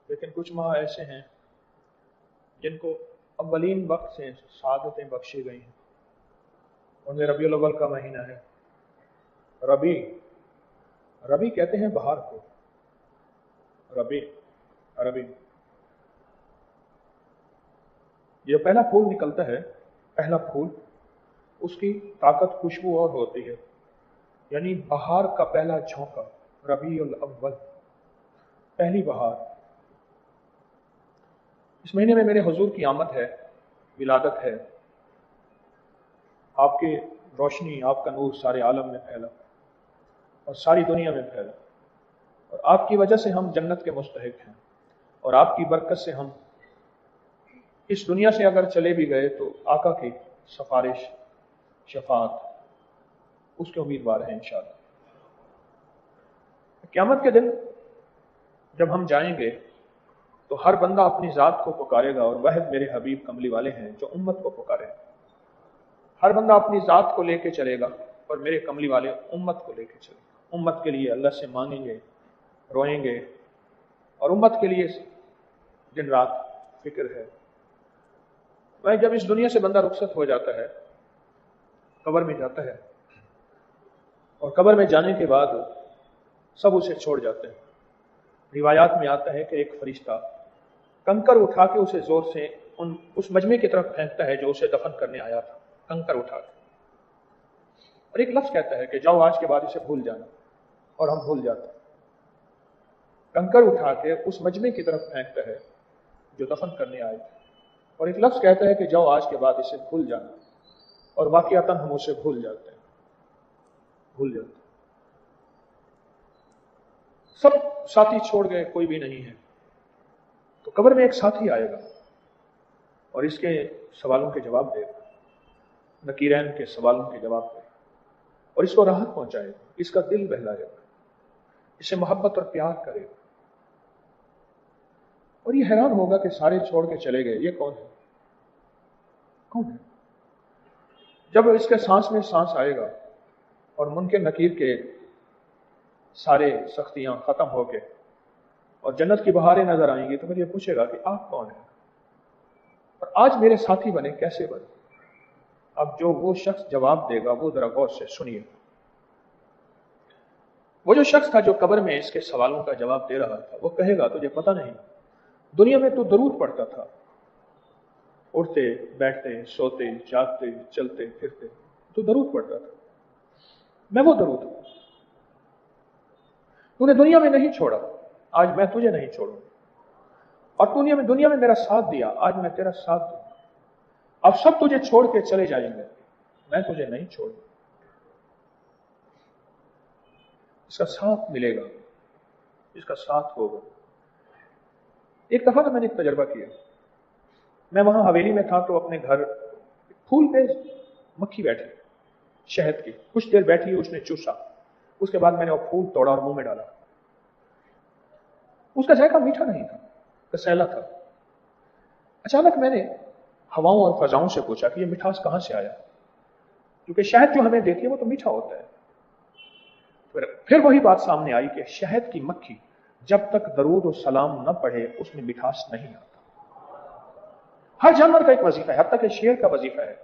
لیکن کچھ ماہ ایسے ہیں جن کو اولین وقت سے سعادتیں بخشی گئی ہیں. ان میں ربیع الاول کا مہینہ ہے. ربیع کہتے ہیں بہار کو. ربیع عربی. یہ پہلا پھول نکلتا ہے، پہلا پھول، اس کی طاقت خوشبو اور ہوتی ہے. یعنی بہار کا پہلا جھونکا، ربیع الاول، پہلی بہار. اس مہینے میں میرے حضور کی آمد ہے، ولادت ہے. آپ کی روشنی، آپ کا نور سارے عالم میں پھیلا اور ساری دنیا میں پھیلا، اور آپ کی وجہ سے ہم جنت کے مستحق ہیں، اور آپ کی برکت سے ہم اس دنیا سے اگر چلے بھی گئے تو آقا کی سفارش، شفاعت، اس کے امیدوار ہیں انشاءاللہ. قیامت کے دن جب ہم جائیں گے تو ہر بندہ اپنی ذات کو پکارے گا، اور واحد میرے حبیب کملی والے ہیں جو امت کو پکارے. ہر بندہ اپنی ذات کو لے کے چلے گا، اور میرے کملی والے امت کو لے کے چلے گا. امت کے لیے اللہ سے مانگیں گے، روئیں گے، اور امت کے لیے دن رات فکر ہے. میں جب اس دنیا سے بندہ رخصت ہو جاتا ہے، قبر میں جاتا ہے، اور قبر میں جانے کے بعد سب اسے چھوڑ جاتے ہیں. روایات میں آتا ہے کہ ایک فرشتہ کنکر اٹھا کے اسے زور سے اس مجمع کی طرف پھینکتا ہے جو اسے دفن کرنے آیا تھا. کنکر اٹھا کے، اور ایک لفظ کہتا ہے کہ جاؤ آج کے بعد اسے بھول جانا، اور ہم بھول جاتے ہیں. کنکر اٹھا کے اس مجمع کی طرف پھینکتا ہے جو دفن کرنے آئے تھے، اور ایک لفظ کہتا ہے کہ جاؤ آج کے بعد اسے بھول جانا، اور واقعتاً ہم اسے بھول جاتے ہیں. بھول جاتے ہیں. سب ساتھی چھوڑ گئے، کوئی بھی نہیں ہے. تو قبر میں ایک ساتھی آئے گا اور اس کے سوالوں کے جواب دے گا، نکیرین کے سوالوں کے جواب دے گا، اور اس کو راحت پہنچائے گا، اس کا دل بہلائے گا، اسے محبت اور پیار کرے گا. اور یہ حیران ہوگا کہ سارے چھوڑ کے چلے گئے، یہ کون ہے؟ کون ہے؟ جب اس کے سانس میں سانس آئے گا اور منکر نکیر کے سارے سختیاں ختم ہو کے اور جنت کی بہاریں نظر آئیں گی، تو پھر یہ پوچھے گا کہ آپ کون ہیں اور آج میرے ساتھی بنے، کیسے بنے؟ اب جو وہ شخص جواب دے گا وہ ذرا غور سے سنیے. وہ جو شخص تھا جو قبر میں اس کے سوالوں کا جواب دے رہا تھا، وہ کہے گا تجھے پتہ نہیں، دنیا میں تو درود پڑھتا تھا، اٹھتے بیٹھتے سوتے جاگتے چلتے پھرتے تو درود پڑھتا تھا. میں وہ درود ہوں. تو نے دنیا میں نہیں چھوڑا، آج میں تجھے نہیں چھوڑوں، اور تو نے دنیا میں میرا ساتھ دیا، آج میں تیرا ساتھ دوں. اب سب تجھے چھوڑ کے چلے جائیں گے، میں تجھے نہیں چھوڑوں. اس کا ساتھ ملے گا، اس کا ساتھ ہوگا. ایک دفعہ میں نے ایک تجربہ کیا. میں وہاں حویلی میں تھا تو اپنے گھر پھول پہ مکھی بیٹھی، شہد کی، کچھ دیر بیٹھی، اس نے چوسا. اس کے بعد میں نے وہ پھول توڑا اور منہ میں ڈالا. اس کا ذائقہ میٹھا نہیں تھا، کسیلا تھا. اچانک میں نے ہواؤں اور فضاؤں سے پوچھا کہ یہ مٹھاس کہاں سے آیا، کیونکہ شہد جو ہمیں دیتی ہے وہ تو میٹھا ہوتا ہے. پھر وہی بات سامنے آئی کہ شہد کی مکھی جب تک درود و سلام نہ پڑھے اس میں مٹھاس نہیں آتا. ہر جانور کا ایک وظیفہ ہے، حتیٰ کہ شیر کا وظیفہ ہے،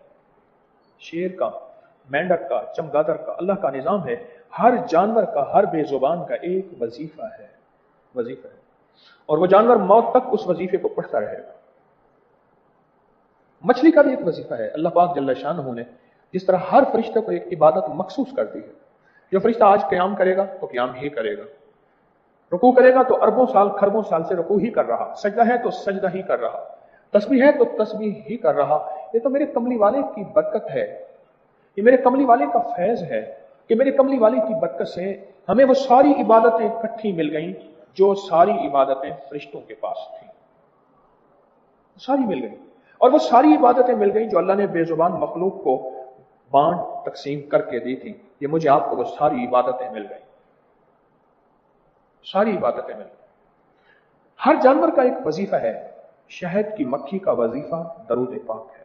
شیر کا، مینڈک کا، چمگادر کا. اللہ کا نظام ہے، ہر جانور کا، ہر بے زبان کا ایک وظیفہ ہے، وظیفہ ہے، اور وہ جانور موت تک اس وظیفے کو پڑھتا رہے گا. مچھلی کا بھی ایک وظیفہ ہے. اللہ پاک جل شانہ نے جس طرح ہر فرشتے کو ایک عبادت مخصوص کر دی ہے. جو فرشتہ آج قیام کرے گا تو قیام ہی کرے گا، رکوع کرے گا تو اربوں سال خربوں سال سے رکوع ہی کر رہا، سجدہ ہے تو سجدہ ہی کر رہا، تسبیح ہے تو تسبیح ہی کر رہا. یہ تو میرے کملی والے کی برکت ہے، یہ میرے کملی والے کا فیض ہے کہ میرے کملی والے کی برکت سے ہمیں وہ ساری عبادتیں اکٹھی مل گئیں جو ساری عبادتیں فرشتوں کے پاس تھیں. ساری مل گئیں، اور وہ ساری عبادتیں مل گئیں جو اللہ نے بے زبان مخلوق کو بانٹ تقسیم کر کے دی تھی. یہ مجھے آپ کو وہ ساری عبادتیں مل گئیں، ساری عبادتیں مل گئیں. ہر جانور کا ایک وظیفہ ہے. شہد کی مکھی کا وظیفہ درود پاک ہے،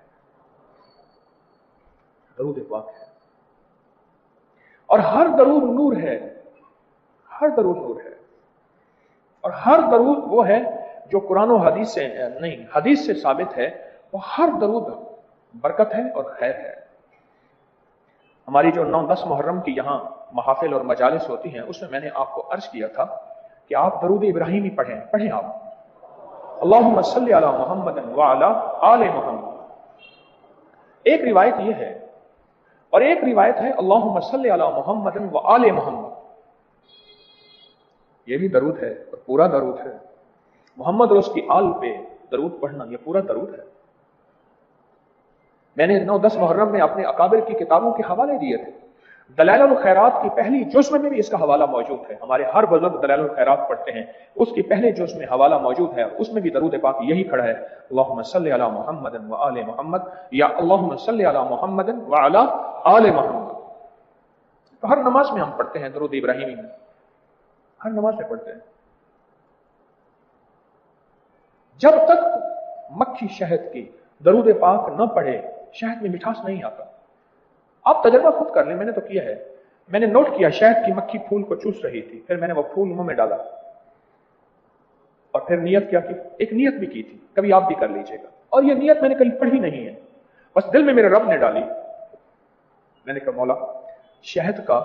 درود پاک ہے. اور ہر درود نور ہے، ہر درود نور ہے. اور ہر درود وہ ہے جو قرآن و حدیث سے نہیں حدیث سے ثابت ہے، وہ ہر درود برکت ہے اور خیر ہے۔ ہماری جو 9-10 محرم کی یہاں محافل اور مجالس ہوتی ہیں، اس میں میں نے آپ کو عرض کیا تھا کہ آپ درود ابراہیمی پڑھیں آپ، اللہم صلی علی محمد وعلی آل محمد۔ ایک روایت یہ ہے، اور ایک روایت ہے اللہم صلی علی محمد وآل محمد، یہ بھی درود ہے اور پورا درود ہے۔ محمد اور اس کی آل پہ درود پڑھنا یہ پورا درود ہے۔ میں نے 9-10 محرم میں اپنے اکابر کی کتابوں کے حوالے دیے تھے، دلائل الخیرات کی پہلی جزء میں بھی اس کا حوالہ موجود ہے۔ ہمارے ہر بزرگ دلائل الخیرات پڑھتے ہیں، اس کی پہلے جزء میں حوالہ موجود ہے، اس میں بھی درود پاک یہی کھڑا ہے، اللہم صلی علی محمد وآل محمد، یا اللہم صلی علی محمد وعلی آل محمد۔ تو ہر نماز میں ہم پڑھتے ہیں درود ابراہیمی میں، ہر نماز میں پڑھتے ہیں۔ جب تک مکھی شہد کی درود پاک نہ پڑھے، شہد میں مٹھاس نہیں آتا۔ آپ تجربہ خود کر لیں، میں نے تو کیا ہے، میں نے نوٹ کیا شہد کی مکھی پھول کو چوس رہی تھی، پھر میں نے وہ پھول منہ میں ڈالا اور پھر نیت کیا کی، ایک نیت بھی کی تھی، کبھی آپ بھی کر لیجئے گا، اور یہ نیت میں نے کہیں پڑھی نہیں ہے، بس دل میں میرے رب نے ڈالی۔ میں نے کہا مولا، شہد کا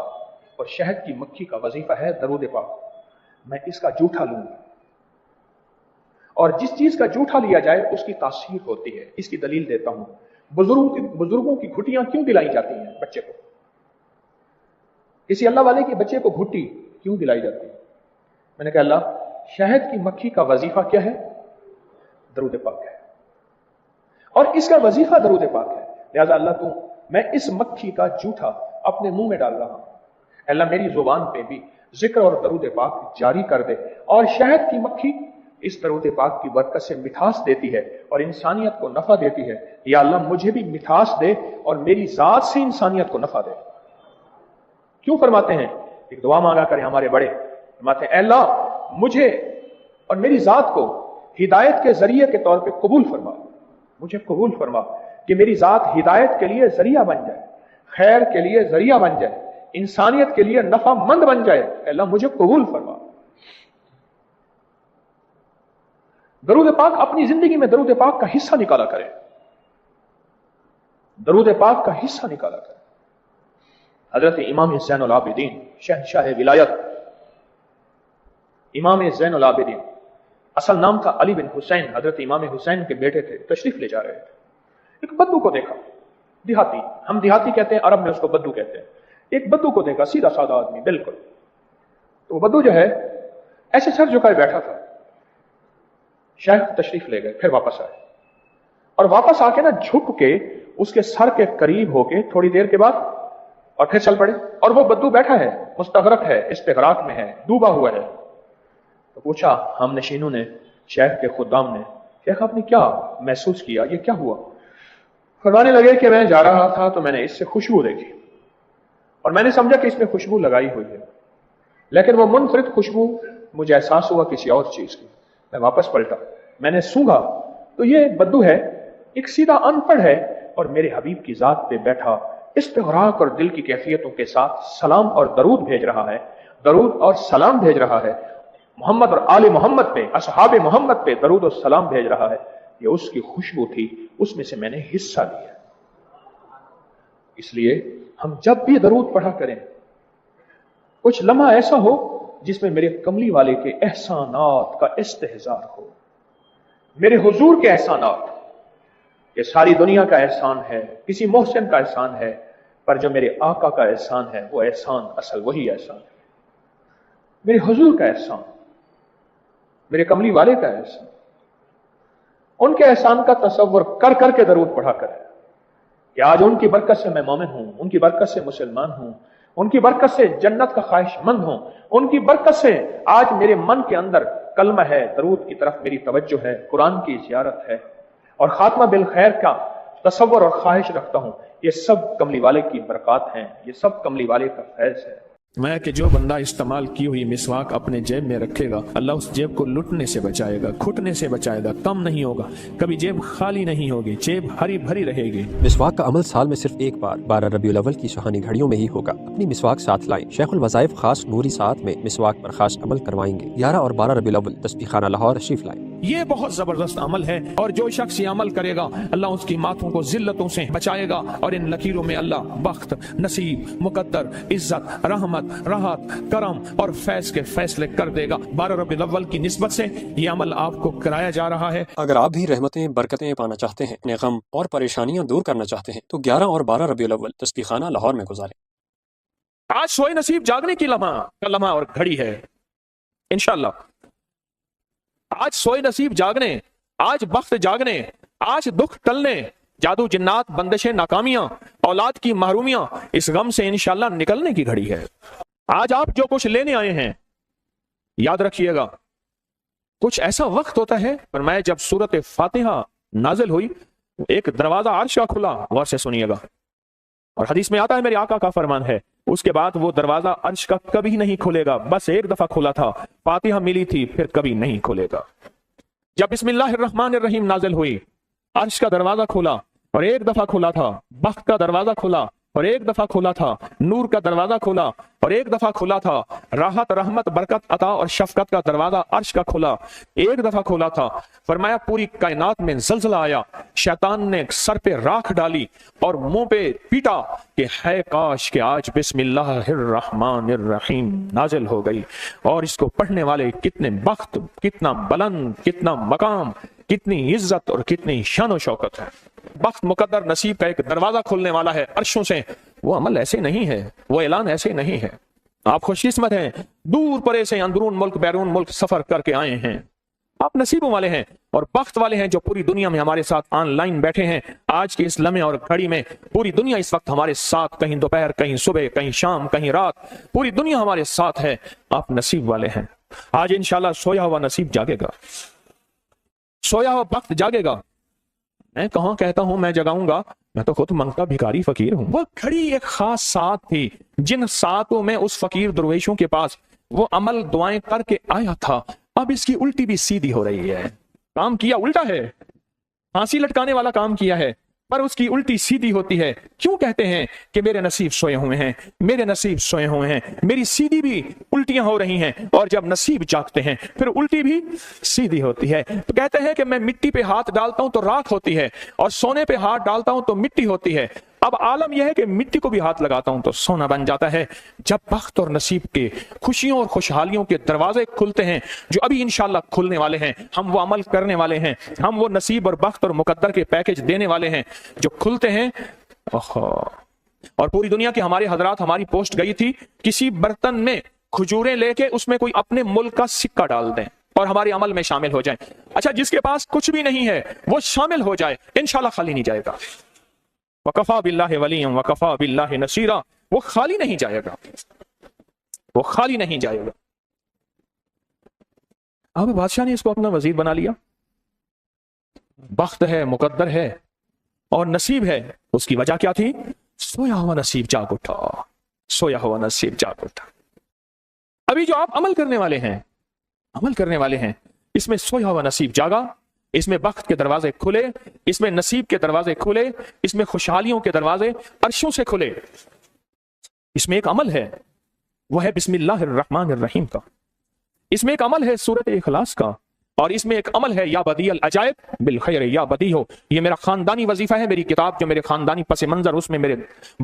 اور شہد کی مکھی کا وظیفہ ہے درود پاک، میں اس کا جھوٹا لوں گا، اور جس چیز کا جھوٹا لیا جائے اس کی تاثیر ہوتی ہے۔ اس کی دلیل دیتا ہوں، بزرگوں کی گھٹیاں کیوں دلائی جاتی ہیں بچے کو؟ کسی اللہ والے کے بچے کو گھٹی کیوں دلائی جاتی ہے؟ میں نے کہا اللہ، شہد کی مکھی کا وظیفہ کیا ہے؟ درود پاک ہے، اور اس کا وظیفہ درود پاک ہے، لہذا اللہ میں اس مکھی کا جھوٹا اپنے منہ میں ڈال رہا ہوں، اللہ میری زبان پہ بھی ذکر اور درود پاک جاری کر دے، اور شہد کی مکھی اس درود پاک کی برکت سے مٹھاس دیتی ہے اور انسانیت کو نفع دیتی ہے، یا اللہ مجھے بھی مٹھاس دے اور میری ذات سے انسانیت کو نفع دے۔ کیوں فرماتے ہیں؟ ایک دعا مانگا کریں ہمارے بڑے، فرماتے ہیں اے اللہ مجھے اور میری ذات کو ہدایت کے ذریعے کے طور پہ قبول فرما، مجھے قبول فرما کہ میری ذات ہدایت کے لیے ذریعہ بن جائے، خیر کے لیے ذریعہ بن جائے، انسانیت کے لیے نفع مند بن جائے، اے اللہ مجھے قبول فرما۔ درود پاک اپنی زندگی میں درود پاک کا حصہ نکالا کرے، درود پاک کا حصہ نکالا کرے۔ حضرت امام زین العابدین شہنشاہ ولایت، امام زین العابدین، اصل نام تھا علی بن حسین، حضرت امام حسین کے بیٹے تھے، تشریف لے جا رہے تھے، ایک بدو کو دیکھا، دیہاتی، ہم دیہاتی کہتے ہیں، عرب میں اس کو بدو کہتے ہیں، ایک بدو کو دیکھا، سیدھا سادہ آدمی بالکل، تو وہ بدو جو ہے ایسے سر جھکائے بیٹھا تھا۔ شیخ تشریف لے گئے، پھر واپس آئے، اور واپس آ کے نا جھک کے اس کے سر کے قریب ہو کے تھوڑی دیر کے بعد اور پھر چل پڑے، اور وہ بدو بیٹھا ہے، مستغرق ہے، استغراق میں ہے، ڈوبا ہوا ہے۔ تو پوچھا ہم نشینوں نے، شیخ کے خدام نے، شیخ آپ نے کیا محسوس کیا، یہ کیا ہوا؟ فرمانے لگے کہ میں جا رہا تھا تو میں نے اس سے خوشبو دیکھی، اور میں نے سمجھا کہ اس میں خوشبو لگائی ہوئی ہے، لیکن وہ منفرد خوشبو مجھے احساس ہوا کسی اور چیز کی، میں واپس پلٹا، میں نے سونگھا تو یہ بدو ہے، ایک سیدھا ان پڑھ ہے، اور میرے حبیب کی ذات پہ بیٹھا استغراق اور دل کی کیفیتوں کے ساتھ سلام اور درود بھیج رہا ہے، درود اور سلام بھیج رہا ہے، محمد اور آل محمد پہ، اصحاب محمد پہ درود اور سلام بھیج رہا ہے۔ یہ اس کی خوشبو تھی، اس میں سے میں نے حصہ لیا۔ اس لیے ہم جب بھی درود پڑھا کریں، کچھ لمحہ ایسا ہو جس میں میرے کملی والے کے احسانات کا استحضار ہو، میرے حضور کے احسانات، یہ ساری دنیا کا احسان ہے، کسی محسن کا احسان ہے، پر جو میرے آقا کا احسان ہے وہ احسان اصل وہی احسان ہے، میرے حضور کا احسان، میرے کملی والے کا احسان، ان کے احسان کا تصور کر کر کے درود پڑھا کرے کہ آج ان کی برکت سے میں مومن ہوں، ان کی برکت سے مسلمان ہوں، ان کی برکت سے جنت کا خواہش مند ہوں، ان کی برکت سے آج میرے من کے اندر کلمہ ہے، درود کی طرف میری توجہ ہے، قرآن کی زیارت ہے، اور خاتمہ بالخیر کا تصور اور خواہش رکھتا ہوں۔ یہ سب کملی والے کی برکات ہیں، یہ سب کملی والے کا فیض ہے۔ میں کہ جو بندہ استعمال کی ہوئی مسواک اپنے جیب میں رکھے گا، اللہ اس جیب کو لٹنے سے بچائے گا، کھٹنے سے بچائے گا، کم نہیں ہوگا، کبھی جیب خالی نہیں ہوگی، جیب ہری بھری رہے گی۔ مسواک کا عمل سال میں صرف ایک بار 12 ربیع الاول کی سہانی گھڑیوں میں ہی ہوگا۔ اپنی مسواک ساتھ لائیں۔ شیخ الوظائف خاص نوری ساتھ میں مسواک پر خاص عمل کروائیں گے۔ 11 اور 12 ربیع الاول تسبیح خانہ لاہور تشریف لائیں۔ یہ بہت زبردست عمل ہے، اور جو شخص یہ عمل کرے گا اللہ اس کی ماتھوں کو ذلتوں سے بچائے گا، اور ان لکیروں میں اللہ بخت، نصیب، مقدر، عزت، رحمت، راحت، کرم اور فیض کے فیصلے کر دے گا۔ 12 ربیع الاول کی نسبت سے یہ عمل آپ کو کرایا جا رہا ہے۔ اگر آپ بھی رحمتیں برکتیں پانا چاہتے ہیں، اپنے غم اور پریشانیاں دور کرنا چاہتے ہیں، تو 11 اور 12 ربیع الاول تسبیح خانہ لاہور میں گزاریں۔ آج سوئے نصیب جاگنے کی لمحہ اور گھڑی ہے انشاءاللہ۔ آج سوئے نصیب جاگنے، آج بخت جاگنے، آج دکھ ٹلنے، جادو جنات، بندشیں، ناکامیاں، اولاد کی محرومیاں، اس غم سے انشاءاللہ نکلنے کی گھڑی ہے۔ آج آپ جو کچھ لینے آئے ہیں یاد رکھیے گا، کچھ ایسا وقت ہوتا ہے، فرمایا جب سورت فاتحہ نازل ہوئی ایک دروازہ عرش کا کھلا، غور سے سنیے گا، اور حدیث میں آتا ہے میرے آقا کا فرمان ہے، اس کے بعد وہ دروازہ عرش کا کبھی نہیں کھلے گا، بس ایک دفعہ کھلا تھا، فاتحہ ملی تھی، پھر کبھی نہیں کھلے گا۔ جب بسم اللہ الرحمن الرحیم نازل ہوئی، عرش کا دروازہ کھلا اور ایک دفعہ کھلا تھا، بخت کا دروازہ کھلا اور ایک دفعہ کھلا تھا، نور کا دروازہ کھلا اور ایک دفعہ کھلا تھا، راحت، رحمت، برکت، عطا اور شفقت کا دروازہ عرش کا کھلا، ایک دفعہ کھلا تھا، فرمایا پوری کائنات میں زلزلہ آیا، شیطان نے سر پہ راکھ ڈالی اور منہ پہ پیٹا کہ ہے کاش کہ آج بسم اللہ الرحمن الرحیم نازل ہو گئی، اور اس کو پڑھنے والے کتنے بخت، کتنا بلند، کتنا مقام، کتنی عزت اور کتنی شان و شوکت ہے۔ بخت، مقدر، نصیب کا ایک دروازہ کھلنے والا ہے عرشوں سے، وہ عمل ایسے نہیں ہے، وہ اعلان ایسے نہیں ہے۔ آپ خوش قسمت ہیں، دور پرے سے اندرون ملک بیرون ملک سفر کر کے آئے ہیں، آپ نصیبوں والے ہیں اور بخت والے ہیں جو پوری دنیا میں ہمارے ساتھ آن لائن بیٹھے ہیں۔ آج کے اس لمحے اور گھڑی میں پوری دنیا اس وقت ہمارے ساتھ، کہیں دوپہر، کہیں صبح، کہیں شام، کہیں رات، پوری دنیا ہمارے ساتھ ہے، آپ نصیب والے ہیں۔ آج انشاءاللہ سویا ہوا نصیب جاگے گا، سویا ہوا بخت جاگے گا۔ میں کہاں کہتا ہوں میں جگاؤں گا، میں تو خود منگتا بھکاری فقیر ہوں۔ وہ گھڑی ایک خاص ساتھ تھی، جن ساتوں میں اس فقیر درویشوں کے پاس وہ عمل دعائیں کر کے آیا تھا، اب اس کی الٹی بھی سیدھی ہو رہی ہے۔ کام کیا الٹا ہے، پھانسی لٹکانے والا کام کیا ہے، پر اس کی الٹی سیدھی ہوتی ہے۔ کیوں کہتے ہیں کہ میرے نصیب سوئے ہوئے ہیں، میرے نصیب سوئے ہوئے ہیں، میری سیدھی بھی الٹیاں ہو رہی ہیں، اور جب نصیب جاگتے ہیں پھر الٹی بھی سیدھی ہوتی ہے۔ تو کہتے ہیں کہ میں مٹی پہ ہاتھ ڈالتا ہوں تو راکھ ہوتی ہے، اور سونے پہ ہاتھ ڈالتا ہوں تو مٹی ہوتی ہے۔ اب عالم یہ ہے کہ مٹی کو بھی ہاتھ لگاتا ہوں تو سونا بن جاتا ہے۔ جب بخت اور نصیب کے، خوشیوں اور خوشحالیوں کے دروازے کھلتے ہیں، جو ابھی انشاءاللہ کھلنے والے ہیں، ہم وہ عمل کرنے والے ہیں، ہم وہ نصیب اور بخت اور مقدر کے پیکج دینے والے ہیں جو کھلتے ہیں۔ اور پوری دنیا کے ہمارے حضرات، ہماری پوسٹ گئی تھی، کسی برتن میں کھجوریں لے کے اس میں کوئی اپنے ملک کا سکہ ڈال دیں اور ہمارے عمل میں شامل ہو جائیں۔ اچھا، جس کے پاس کچھ بھی نہیں ہے وہ شامل ہو جائے، انشاءاللہ خالی نہیں جائے گا۔ وَكَفَى بِاللَّهِ وَلِيًّا وَكَفَى بِاللَّهِ نَصِيرًا، وہ خالی نہیں جائے گا، وہ خالی نہیں جائے گا۔ اب بادشاہ نے اس کو اپنا وزیر بنا لیا، بخت ہے، مقدر ہے اور نصیب ہے۔ اس کی وجہ کیا تھی؟ سویا ہوا نصیب جاگ اٹھا، سویا ہوا نصیب جاگ اٹھا۔ ابھی جو آپ عمل کرنے والے ہیں، عمل کرنے والے ہیں، اس میں سویا ہوا نصیب جاگا، اس میں بخت کے دروازے کھلے، اس میں نصیب کے دروازے کھلے، اس میں خوشحالیوں کے دروازے عرشوں سے کھلے۔ اس میں ایک عمل ہے، وہ ہے بسم اللہ الرحمن الرحیم کا، اس میں ایک عمل ہے سورت اخلاص کا، اور اس میں ایک عمل ہے یا بدیع العجائب بالخیر یا بدیع ہو۔ یہ میرا خاندانی وظیفہ ہے، میری کتاب جو میرے خاندانی پس منظر، اس میں میرے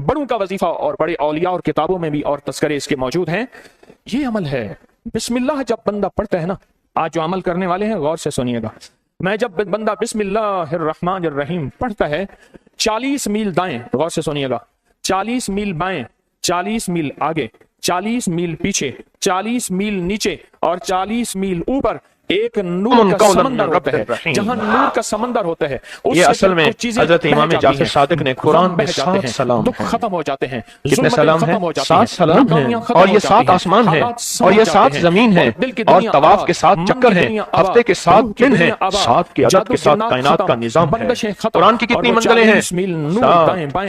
بڑوں کا وظیفہ اور بڑے اولیاء اور کتابوں میں بھی اور تذکرے اس کے موجود ہیں۔ یہ عمل ہے بسم اللہ، جب بندہ پڑھتا ہے نا، آج جو عمل کرنے والے ہیں غور سے سنیے گا، میں جب بندہ بسم اللہ الرحمن الرحیم پڑھتا ہے، 40 میل دائیں، غور سے سنیے گا، 40 میل بائیں، 40 میل آگے، 40 میل پیچھے، 40 میل نیچے اور 40 میل اوپر ایک نور کا سمندر ہوتا ہے۔ جہاں نور کا سمندر ہوتا ہے، یہ اصل میں حضرت امام جعفر صادق نے قرآن میں 7 سلام دکھ ختم ہو جاتے ہیں، کتنے سلام ہیں؟ 7 سلام ہیں، اور یہ 7 آسمان ہیں، اور یہ 7 زمین ہیں، اور طواف کے 7 چکر ہیں، ہفتے کے 7 دن ہیں، 7 کی عدد کے ساتھ کائنات کا نظام ہے۔ قرآن کی کتنی منزلیں ہیں؟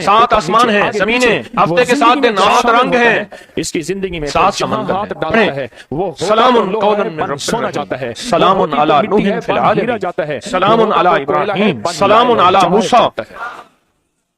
7 آسمان ہیں، زمینیں، ہفتے کے 7 دن، 7 رنگ ہیں، اس کی زندگی میں 7 سمندر ہیں۔ سلام قولا من رب سونا جاتا ہے، سلام علی نوح فی العالمین، سلام علی ابراہیم، سلام علی موسیٰ۔